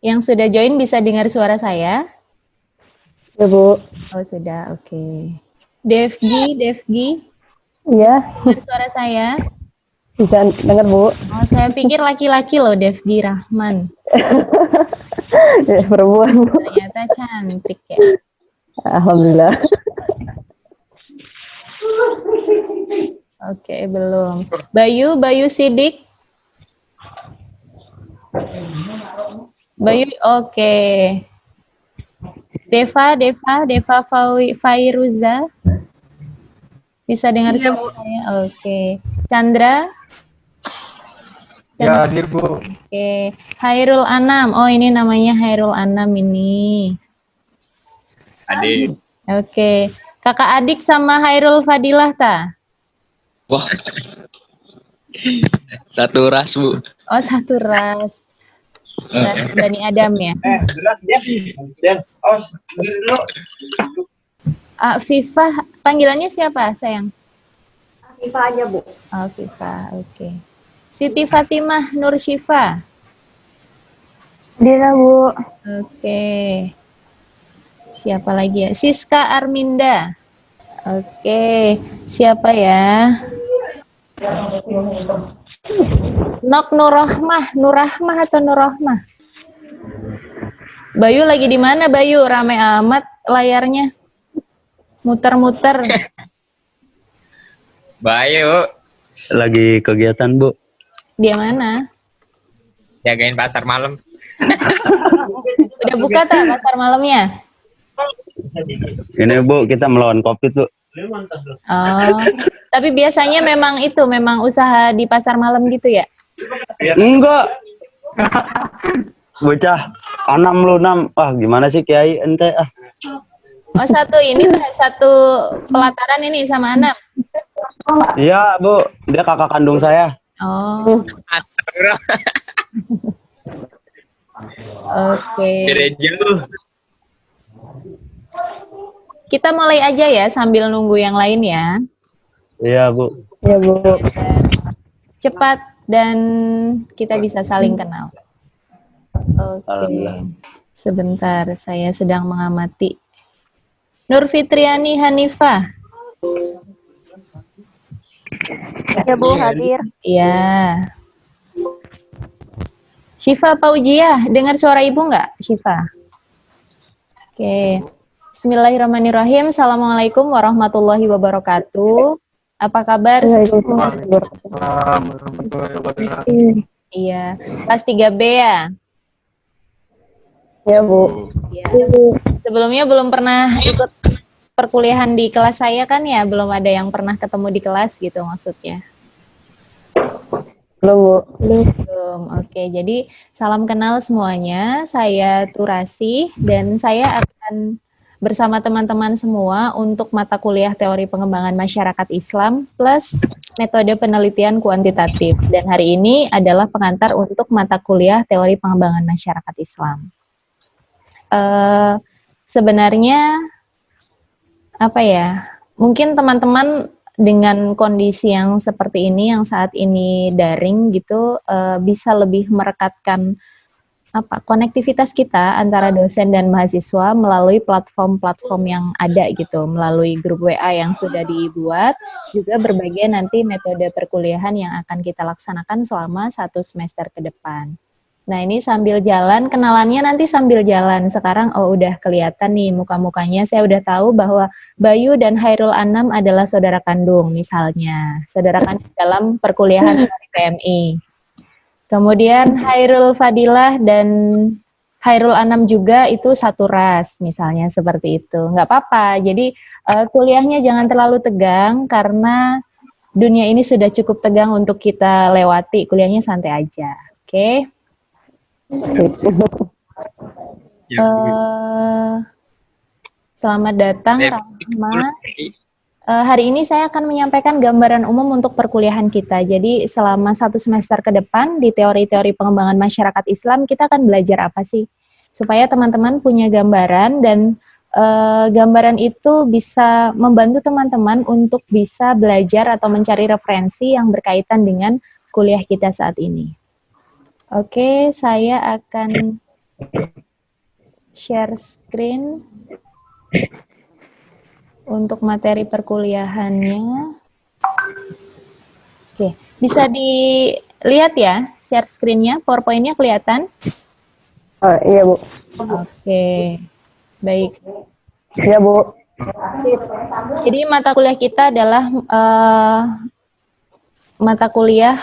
Yang sudah join bisa dengar suara saya? Ya, Bu. Oh, sudah. Oke. Devgi. Iya, Dengar suara saya? bisa dengar, Bu. Oh, saya pikir laki-laki loh, Devgi Rahman. Ya, perempuan, Bu. Ternyata cantik ya. Alhamdulillah. Oke, belum. Bayu Sidik. Bayu, oke. Deva Fairuza. Bisa dengar suara saya? Oke. Chandra. Ya, hadir, Bu. Oke. Hairul Anam. Oh, ini namanya Hairul Anam ini. Hadir. Oke. Kakak adik sama Hairul Fadilah, ta? Wah. Satu ras, Bu. Oh, satu ras. Ras Bani Adam ya? Jelas dia. Dulu. Viva, panggilannya siapa, sayang? Viva aja, Bu. Oh, Viva, oke. Siti Fatimah Nur Syifa. Dina, Bu. Oke. Siapa lagi ya? Siska Arminda. Oke. Siapa ya? Nok Nurrahmah atau Nurrahmah? Bayu lagi di mana, Bayu? Rame amat layarnya. Muter-muter. Bayu. Lagi kegiatan, Bu. Di mana? Jagain pasar malam. Udah buka tak pasar malamnya? Ini, Bu, kita melawan COVID, Bu. Oh, tapi biasanya memang usaha di pasar malam gitu ya? Enggak. Bocah 6 gimana sih Kiai ente ah. Oh, satu pelataran ini sama Anam. Iya, Bu. Dia kakak kandung saya. Oh. Oke. Beda jauh. Kita mulai aja ya sambil nunggu yang lain ya. Iya, Bu. Iya, Bu. Cepat dan kita bisa saling kenal. Oke. Sebentar, saya sedang mengamati. Nur Fitriani Hanifah. Ya, Bu, hadir. Iya. Syifa Paujiah, dengar suara ibu nggak, Syifa? Oke. Bismillahirrahmanirrahim. Assalamualaikum warahmatullahi wabarakatuh. Apa kabar? Iya. Kelas 3B ya? Ya, Bu. Iya. Sebelumnya belum pernah ikut perkuliahan di kelas saya kan ya? Belum ada yang pernah ketemu di kelas gitu maksudnya. Belum, Bu. Belum. Oke, jadi salam kenal semuanya. Saya Turasi dan saya akan bersama teman-teman semua untuk mata kuliah Teori Pengembangan Masyarakat Islam plus Metode Penelitian Kuantitatif. Dan hari ini adalah pengantar untuk mata kuliah Teori Pengembangan Masyarakat Islam. Sebenarnya apa ya? Mungkin teman-teman dengan kondisi yang seperti ini, yang saat ini daring gitu, bisa lebih merekatkan konektivitas kita antara dosen dan mahasiswa melalui platform-platform yang ada gitu, melalui grup WA yang sudah dibuat, juga berbagai nanti metode perkuliahan yang akan kita laksanakan selama 1 semester ke depan. Nah, ini sambil jalan, kenalannya nanti sambil jalan. Sekarang udah kelihatan nih muka-mukanya, saya udah tahu bahwa Bayu dan Hairul Anam adalah saudara kandung misalnya. Saudara kandung dalam perkuliahan dari PMI. Kemudian Hairul Fadilah dan Hairul Anam juga itu satu ras misalnya seperti itu. Nggak apa-apa, jadi kuliahnya jangan terlalu tegang karena dunia ini sudah cukup tegang untuk kita lewati. Kuliahnya santai aja, oke? Selamat datang, Rahma. Hari ini saya akan menyampaikan gambaran umum untuk perkuliahan kita. Jadi selama 1 semester ke depan di teori-teori pengembangan masyarakat Islam kita akan belajar apa sih? Supaya teman-teman punya gambaran dan gambaran itu bisa membantu teman-teman untuk bisa belajar atau mencari referensi yang berkaitan dengan kuliah kita saat ini. Oke, saya akan share screen untuk materi perkuliahannya. Oke, bisa dilihat ya share screen-nya, PowerPoint-nya kelihatan? Oh, iya, Bu. Oke, baik. Iya, Bu. Jadi mata kuliah kita adalah mata kuliah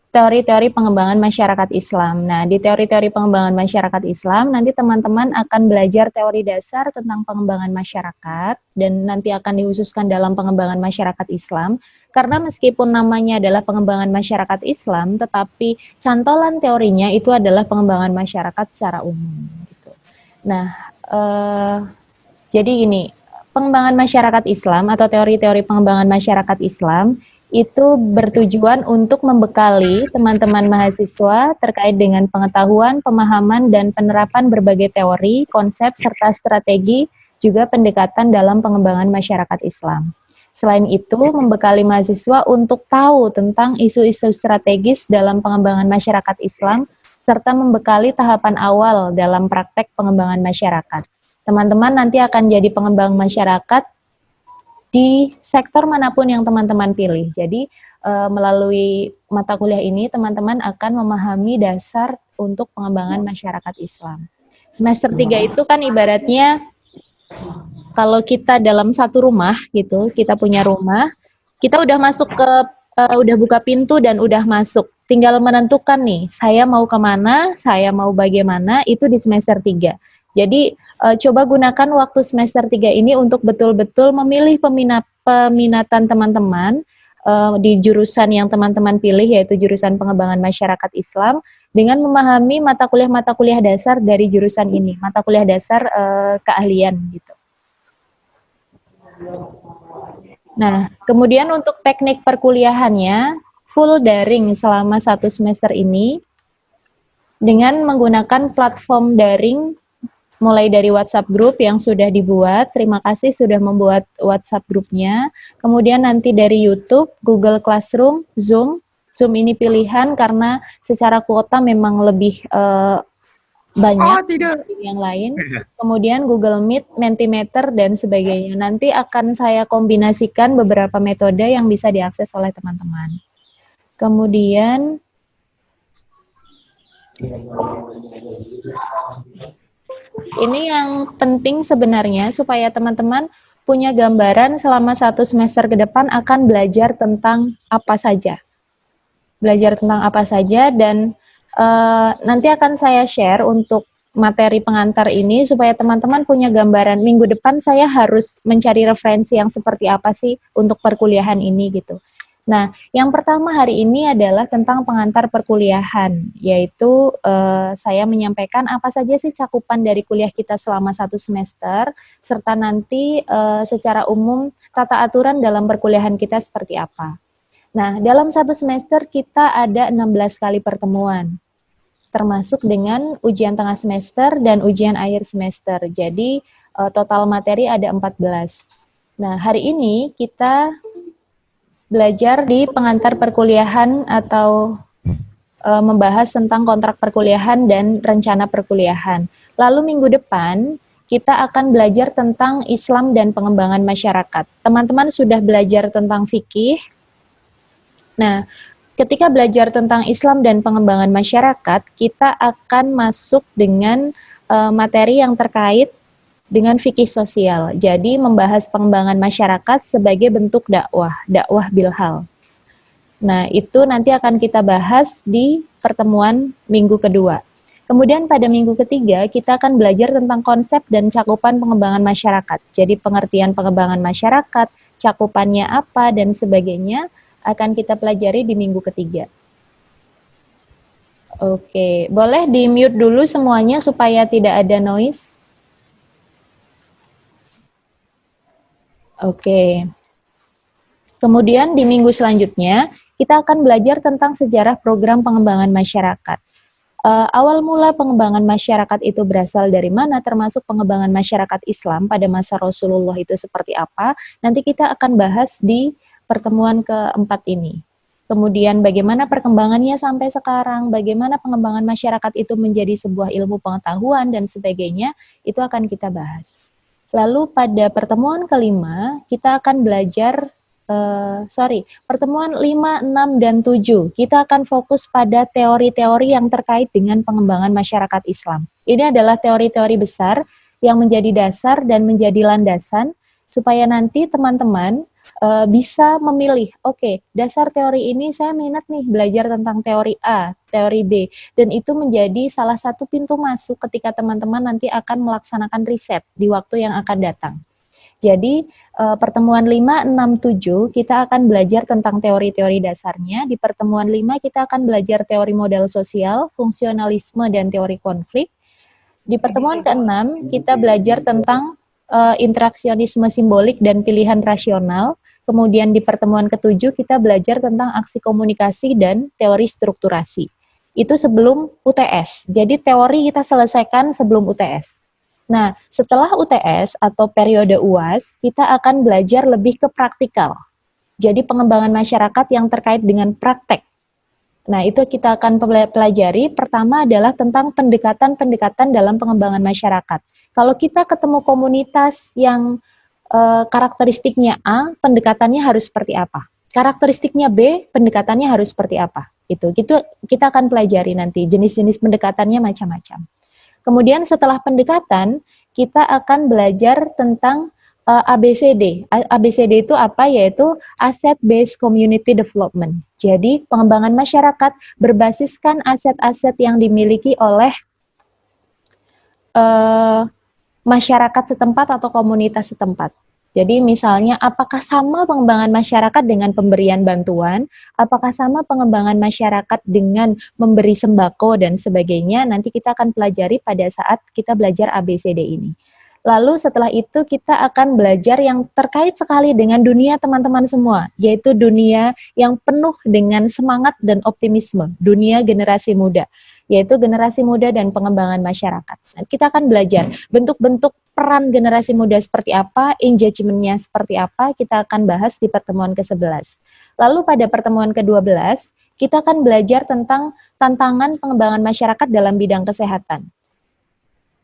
teori-teori pengembangan masyarakat Islam. Nah, di teori-teori pengembangan masyarakat Islam, nanti teman-teman akan belajar teori dasar tentang pengembangan masyarakat, dan nanti akan dihususkan dalam pengembangan masyarakat Islam. Karena meskipun namanya adalah pengembangan masyarakat Islam, tetapi cantolan teorinya itu adalah pengembangan masyarakat secara umum. Gitu. Nah, jadi gini, pengembangan masyarakat Islam atau teori-teori pengembangan masyarakat Islam itu bertujuan untuk membekali teman-teman mahasiswa terkait dengan pengetahuan, pemahaman, dan penerapan berbagai teori, konsep, serta strategi, juga pendekatan dalam pengembangan masyarakat Islam. Selain itu, membekali mahasiswa untuk tahu tentang isu-isu strategis dalam pengembangan masyarakat Islam, serta membekali tahapan awal dalam praktek pengembangan masyarakat. Teman-teman nanti akan jadi pengembang masyarakat di sektor manapun yang teman-teman pilih. Jadi melalui mata kuliah ini teman-teman akan memahami dasar untuk pengembangan masyarakat Islam. Semester 3 itu kan ibaratnya kalau kita dalam satu rumah gitu, kita punya rumah, kita udah masuk ke udah buka pintu dan udah masuk. Tinggal menentukan nih, saya mau kemana, saya mau bagaimana, itu di semester 3. Jadi coba gunakan waktu semester 3 ini untuk betul-betul memilih peminatan teman-teman di jurusan yang teman-teman pilih, yaitu jurusan pengembangan masyarakat Islam, dengan memahami mata kuliah dasar dari jurusan ini, mata kuliah dasar keahlian gitu. Nah, kemudian untuk teknik perkuliahannya, full daring selama 1 semester ini, dengan menggunakan platform daring mulai dari WhatsApp group yang sudah dibuat. Terima kasih sudah membuat WhatsApp grupnya. Kemudian nanti dari YouTube, Google Classroom, Zoom. Zoom ini pilihan karena secara kuota memang lebih banyak dari yang lain. Kemudian Google Meet, Mentimeter, dan sebagainya. Nanti akan saya kombinasikan beberapa metode yang bisa diakses oleh teman-teman. Kemudian ini yang penting sebenarnya supaya teman-teman punya gambaran selama 1 semester ke depan akan belajar tentang apa saja. Belajar tentang apa saja, dan nanti akan saya share untuk materi pengantar ini supaya teman-teman punya gambaran minggu depan saya harus mencari referensi yang seperti apa sih untuk perkuliahan ini gitu. Nah, yang pertama hari ini adalah tentang pengantar perkuliahan, yaitu saya menyampaikan apa saja sih cakupan dari kuliah kita selama 1 semester, serta nanti secara umum tata aturan dalam perkuliahan kita seperti apa. Nah, dalam 1 semester kita ada 16 kali pertemuan, termasuk dengan ujian tengah semester dan ujian akhir semester. Jadi total materi ada 14. Nah, hari ini kita belajar di pengantar perkuliahan atau membahas tentang kontrak perkuliahan dan rencana perkuliahan. Lalu minggu depan kita akan belajar tentang Islam dan pengembangan masyarakat. Teman-teman sudah belajar tentang fikih. Nah, ketika belajar tentang Islam dan pengembangan masyarakat, kita akan masuk dengan materi yang terkait dengan fikih sosial. Jadi membahas pengembangan masyarakat sebagai bentuk dakwah bilhal. Nah, itu nanti akan kita bahas di pertemuan minggu kedua. Kemudian pada minggu ketiga kita akan belajar tentang konsep dan cakupan pengembangan masyarakat. Jadi pengertian pengembangan masyarakat, cakupannya apa dan sebagainya akan kita pelajari di minggu ketiga. Oke, boleh di-mute dulu semuanya supaya tidak ada noise. Oke. Kemudian di minggu selanjutnya, kita akan belajar tentang sejarah program pengembangan masyarakat. Awal mula pengembangan masyarakat itu berasal dari mana, termasuk pengembangan masyarakat Islam pada masa Rasulullah itu seperti apa. Nanti kita akan bahas di pertemuan keempat ini. kemudian bagaimana perkembangannya sampai sekarang, bagaimana pengembangan masyarakat itu menjadi sebuah ilmu pengetahuan dan sebagainya, itu akan kita bahas. Lalu pada pertemuan kelima, kita akan belajar, pertemuan 5, 6, dan 7, kita akan fokus pada teori-teori yang terkait dengan pengembangan masyarakat Islam. Ini adalah teori-teori besar yang menjadi dasar dan menjadi landasan, supaya nanti teman-teman bisa memilih, oke, dasar teori ini saya minat nih belajar tentang teori A, teori B, dan itu menjadi salah satu pintu masuk ketika teman-teman nanti akan melaksanakan riset di waktu yang akan datang. Jadi pertemuan 5, 6, 7 kita akan belajar tentang teori-teori dasarnya. Di pertemuan 5 kita akan belajar teori modal sosial, fungsionalisme, dan teori konflik. Di pertemuan ke-6 kita belajar tentang interaksionisme simbolik dan pilihan rasional. Kemudian di pertemuan ke-7 kita belajar tentang aksi komunikasi dan teori strukturasi. Itu sebelum UTS. Jadi teori kita selesaikan sebelum UTS. Nah, setelah UTS atau periode UAS, kita akan belajar lebih ke praktikal. Jadi pengembangan masyarakat yang terkait dengan praktek. Nah, itu kita akan pelajari. Pertama adalah tentang pendekatan-pendekatan dalam pengembangan masyarakat. Kalau kita ketemu komunitas yang karakteristiknya A, pendekatannya harus seperti apa? Karakteristiknya B, pendekatannya harus seperti apa? Itu kita akan pelajari nanti, jenis-jenis pendekatannya macam-macam. Kemudian setelah pendekatan, kita akan belajar tentang ABCD. ABCD itu apa? Yaitu Asset Based Community Development. Jadi pengembangan masyarakat berbasiskan aset-aset yang dimiliki oleh masyarakat setempat atau komunitas setempat. Jadi misalnya apakah sama pengembangan masyarakat dengan pemberian bantuan, apakah sama pengembangan masyarakat dengan memberi sembako dan sebagainya, nanti kita akan pelajari pada saat kita belajar ABCD ini. Lalu setelah itu kita akan belajar yang terkait sekali dengan dunia teman-teman semua, yaitu dunia yang penuh dengan semangat dan optimisme, dunia generasi muda, yaitu generasi muda dan pengembangan masyarakat. Nah, kita akan belajar bentuk-bentuk peran generasi muda seperti apa, engagement-nya seperti apa, kita akan bahas di pertemuan ke-11. Lalu pada pertemuan ke-12, kita akan belajar tentang tantangan pengembangan masyarakat dalam bidang kesehatan.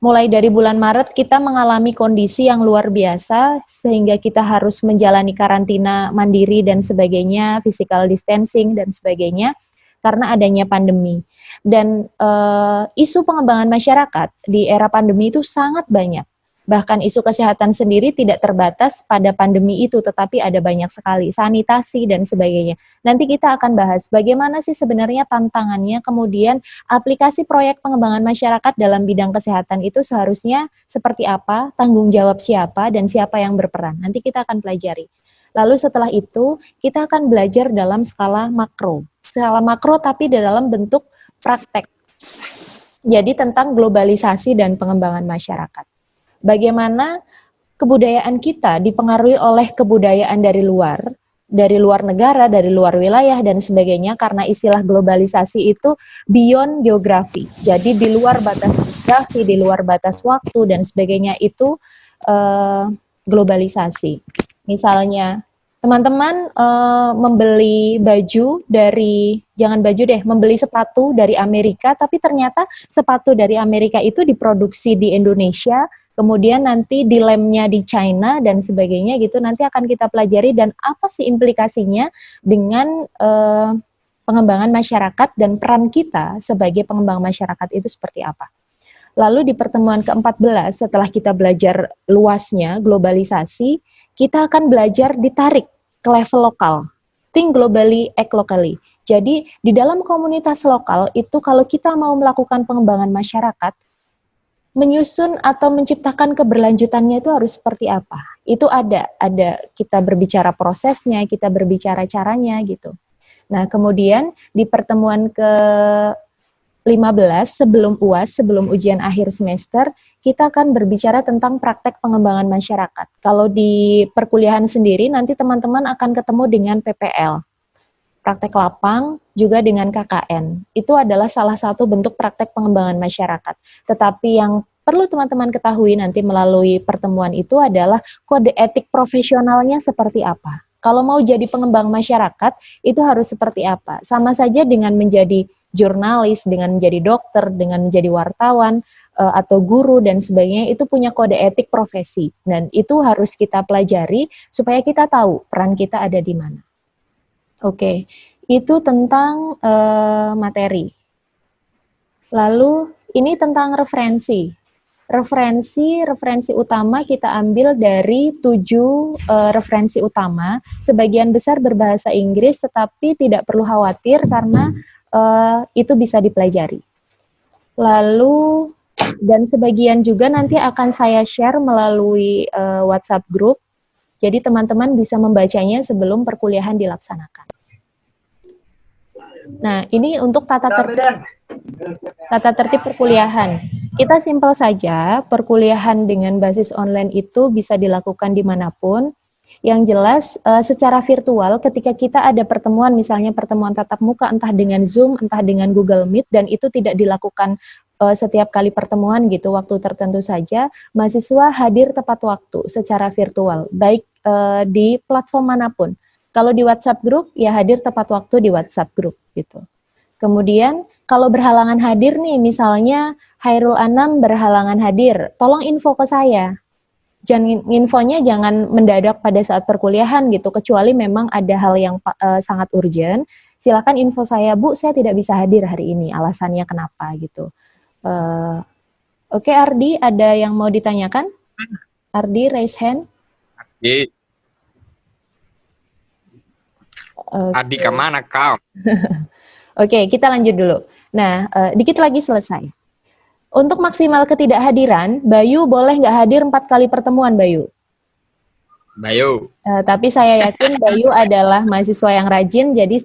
Mulai dari bulan Maret kita mengalami kondisi yang luar biasa sehingga kita harus menjalani karantina mandiri dan sebagainya, physical distancing dan sebagainya karena adanya pandemi. Dan isu pengembangan masyarakat di era pandemi itu sangat banyak. Bahkan isu kesehatan sendiri tidak terbatas pada pandemi itu, tetapi ada banyak sekali, sanitasi dan sebagainya. Nanti kita akan bahas bagaimana sih sebenarnya tantangannya, kemudian aplikasi proyek pengembangan masyarakat dalam bidang kesehatan itu seharusnya seperti apa, tanggung jawab siapa, dan siapa yang berperan. Nanti kita akan pelajari. Lalu setelah itu, kita akan belajar dalam skala makro. Skala makro tapi dalam bentuk praktek. Jadi tentang globalisasi dan pengembangan masyarakat. Bagaimana kebudayaan kita dipengaruhi oleh kebudayaan dari luar negara, dari luar wilayah, dan sebagainya, karena istilah globalisasi itu beyond geografi. Jadi di luar batas geografi, di luar batas waktu, dan sebagainya itu globalisasi. Misalnya, teman-teman membeli baju dari, membeli sepatu dari Amerika, tapi ternyata sepatu dari Amerika itu diproduksi di Indonesia, kemudian nanti dilemnya di China dan sebagainya gitu, nanti akan kita pelajari dan apa sih implikasinya dengan pengembangan masyarakat dan peran kita sebagai pengembang masyarakat itu seperti apa. Lalu di pertemuan ke-14 setelah kita belajar luasnya globalisasi, kita akan belajar ditarik ke level lokal. Think globally, act locally. Jadi di dalam komunitas lokal itu kalau kita mau melakukan pengembangan masyarakat, menyusun atau menciptakan keberlanjutannya itu harus seperti apa? Itu ada kita berbicara prosesnya, kita berbicara caranya gitu. Nah, kemudian di pertemuan ke-15 sebelum UAS, sebelum ujian akhir semester, kita akan berbicara tentang praktek pengembangan masyarakat. Kalau di perkuliahan sendiri nanti teman-teman akan ketemu dengan PPL. Praktek lapang juga dengan KKN. Itu adalah salah satu bentuk praktek pengembangan masyarakat. Tetapi yang perlu teman-teman ketahui nanti melalui pertemuan itu adalah kode etik profesionalnya seperti apa. Kalau mau jadi pengembang masyarakat, itu harus seperti apa? Sama saja dengan menjadi jurnalis, dengan menjadi dokter, dengan menjadi wartawan, atau guru dan sebagainya, itu punya kode etik profesi. Dan itu harus kita pelajari supaya kita tahu peran kita ada di mana. Oke, itu tentang materi. Lalu ini tentang referensi. Referensi utama kita ambil dari 7 referensi utama. Sebagian besar berbahasa Inggris, tetapi tidak perlu khawatir karena itu bisa dipelajari. Lalu dan sebagian juga nanti akan saya share melalui WhatsApp group. Jadi teman-teman bisa membacanya sebelum perkuliahan dilaksanakan. Nah, ini untuk tata tertib perkuliahan. Kita simpel saja, perkuliahan dengan basis online itu bisa dilakukan dimanapun. Yang jelas, secara virtual ketika kita ada pertemuan, misalnya pertemuan tatap muka, entah dengan Zoom, entah dengan Google Meet, dan itu tidak dilakukan setiap kali pertemuan gitu, waktu tertentu saja, mahasiswa hadir tepat waktu secara virtual, baik di platform manapun. Kalau di WhatsApp group, ya hadir tepat waktu di WhatsApp group gitu. Kemudian kalau berhalangan hadir nih, misalnya Hairul Anam berhalangan hadir, tolong info ke saya. Infonya jangan mendadak pada saat perkuliahan gitu, kecuali memang ada hal yang sangat urgent. Silakan info saya, Bu, saya tidak bisa hadir hari ini, alasannya kenapa gitu. Oke, Ardi, ada yang mau ditanyakan? Ardi, raise hand. Ardi. Ardi kemana kau? Oke, kita lanjut dulu. Nah, dikit lagi selesai. Untuk maksimal ketidakhadiran, Bayu boleh nggak hadir 4 kali pertemuan, Bayu? Bayu. Tapi saya yakin Bayu adalah mahasiswa yang rajin, jadi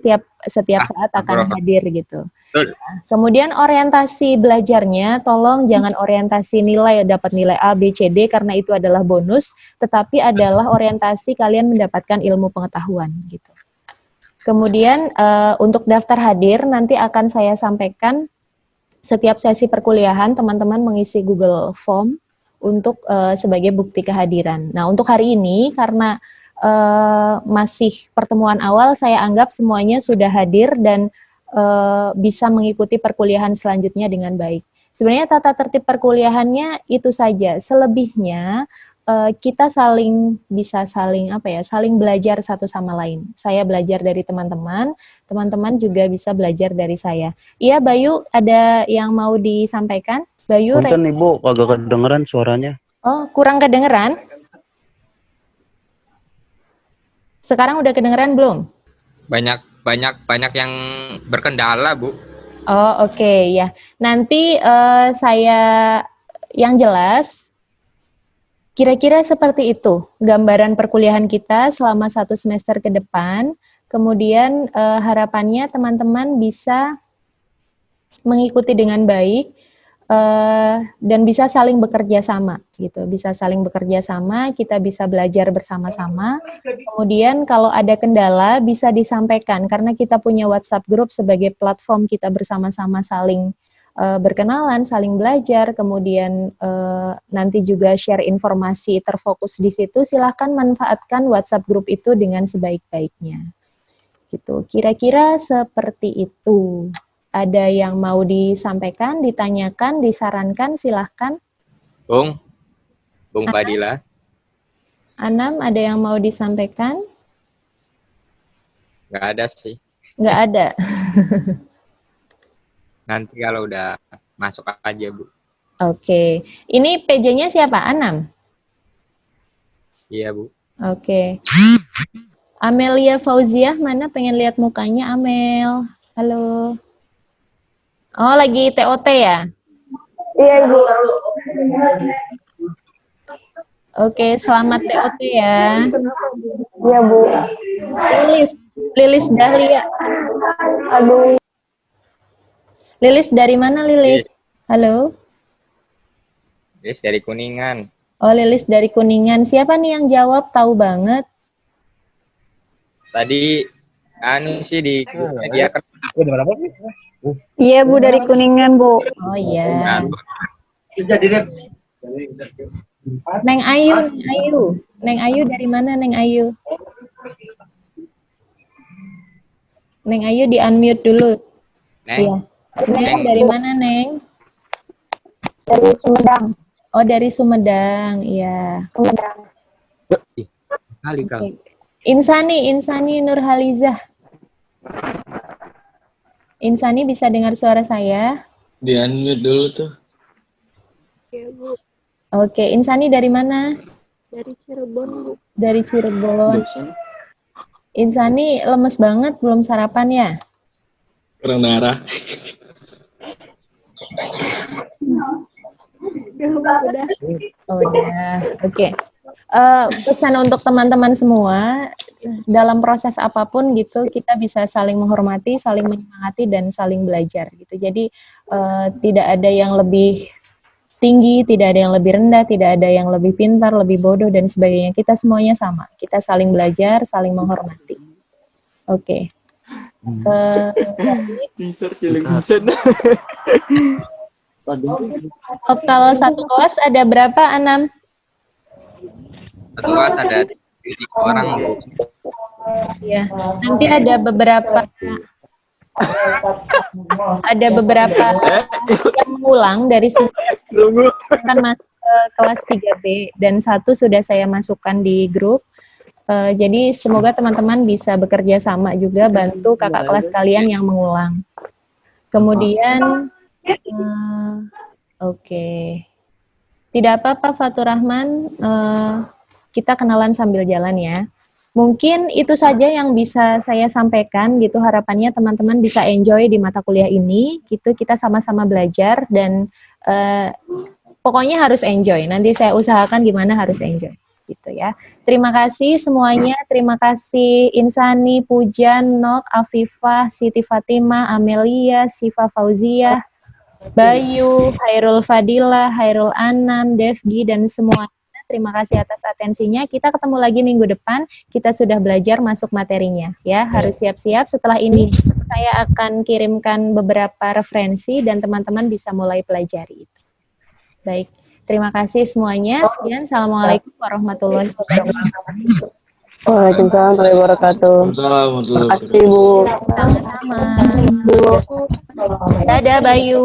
setiap saat akan hadir gitu. Nah, kemudian orientasi belajarnya, tolong jangan orientasi nilai, dapat nilai A, B, C, D, karena itu adalah bonus, tetapi adalah orientasi kalian mendapatkan ilmu pengetahuan gitu. Kemudian untuk daftar hadir nanti akan saya sampaikan setiap sesi perkuliahan teman-teman mengisi Google Form untuk sebagai bukti kehadiran. Nah, untuk hari ini karena masih pertemuan awal, saya anggap semuanya sudah hadir dan bisa mengikuti perkuliahan selanjutnya dengan baik. Sebenarnya tata tertib perkuliahannya itu saja. Selebihnya kita bisa saling belajar satu sama lain. Saya belajar dari teman-teman, teman-teman juga bisa belajar dari saya. Iya, Bayu, ada yang mau disampaikan? Bayu, Punten Ibu, kagak kedengeran suaranya. Oh, kurang kedengeran? Sekarang udah kedengeran belum? Banyak yang berkendala, Bu. Oh, oke, ya. Nanti saya yang jelas kira-kira seperti itu gambaran perkuliahan kita selama 1 semester ke depan. Kemudian harapannya teman-teman bisa mengikuti dengan baik dan bisa saling bekerja sama gitu. Bisa saling bekerja sama, kita bisa belajar bersama-sama. Kemudian kalau ada kendala bisa disampaikan karena kita punya WhatsApp group sebagai platform kita bersama-sama saling berkenalan, saling belajar, kemudian nanti juga share informasi terfokus di situ. Silahkan manfaatkan WhatsApp group itu dengan sebaik-baiknya. Gitu. Kira-kira seperti itu. Ada yang mau disampaikan, ditanyakan, disarankan, silahkan. Bung Fadila. Anam, ada yang mau disampaikan? Nggak ada sih. Nggak ada. Nanti kalau udah masuk aja, Bu. Oke. Ini PJ-nya siapa? Anam? Iya, Bu. Oke. Amelia Fauziah, mana pengen lihat mukanya Amel? Halo. Oh, lagi TOT ya? Iya, Ibu. Oke, selamat TOT ya. Iya, Bu. Lilis Dahlia. Aduh. Lilis dari mana, Lilis? Halo? Lilis dari Kuningan. Oh, Lilis dari Kuningan. Siapa nih yang jawab? Tahu banget. Tadi sih di media kan. Iya, Bu, dari Kuningan, Bu. Oh iya. Jadi Neng Ayu. Neng Ayu dari mana, Neng Ayu? Neng Ayu di-unmute dulu. Neng, Iya. Neng dari mana, Neng? Dari Sumedang. Oh, dari Sumedang. Iya. Sumedang. kali kau. Oke. Insani Nurhalizah. Insani bisa dengar suara saya? Di-unmute dulu tuh. Oke, Insani dari mana? Dari Cirebon, Bu. Dari Cirebon. Insani lemes banget, belum sarapan ya? Kurang darah. Udah. Oh, udah. Oke. Pesan untuk teman-teman semua, dalam proses apapun gitu, kita bisa saling menghormati, saling menyemangati, dan saling belajar gitu. Jadi, tidak ada yang lebih tinggi, tidak ada yang lebih rendah, tidak ada yang lebih pintar, lebih bodoh, dan sebagainya. Kita semuanya sama. Kita saling belajar, saling menghormati. Oke. Total satu kelas ada berapa, Anam? Satu kelas ada 3 orang, Bu. Ya, nanti ada beberapa yang mengulang dari akan masuk ke kelas 3B dan satu sudah saya masukkan di grup. Jadi semoga teman-teman bisa bekerja sama juga bantu kakak kelas kalian yang mengulang. Kemudian oke. Tidak apa-apa Fatur Rahman, kita kenalan sambil jalan ya. Mungkin itu saja yang bisa saya sampaikan gitu, harapannya teman-teman bisa enjoy di mata kuliah ini gitu, kita sama-sama belajar dan pokoknya harus enjoy. Nanti saya usahakan gimana harus enjoy gitu ya. Terima kasih semuanya, terima kasih Insani, Pujan, Nok, Afifah, Siti Fatimah, Amelia, Siva Fauzia, Bayu, Hairul Fadila, Hairul Anam, Devgi, dan semuanya. Terima kasih atas atensinya. Kita ketemu lagi minggu depan. Kita sudah belajar masuk materinya. Ya, harus siap-siap. Setelah ini saya akan kirimkan beberapa referensi dan teman-teman bisa mulai pelajari itu. Baik, terima kasih semuanya. Sekian, Assalamualaikum warahmatullahi wabarakatuh. Waalaikumsalam warahmatullahi wabarakatuh. Assalamualaikum. Terima kasih, Bu. Sama-sama. Dadah, Bayu.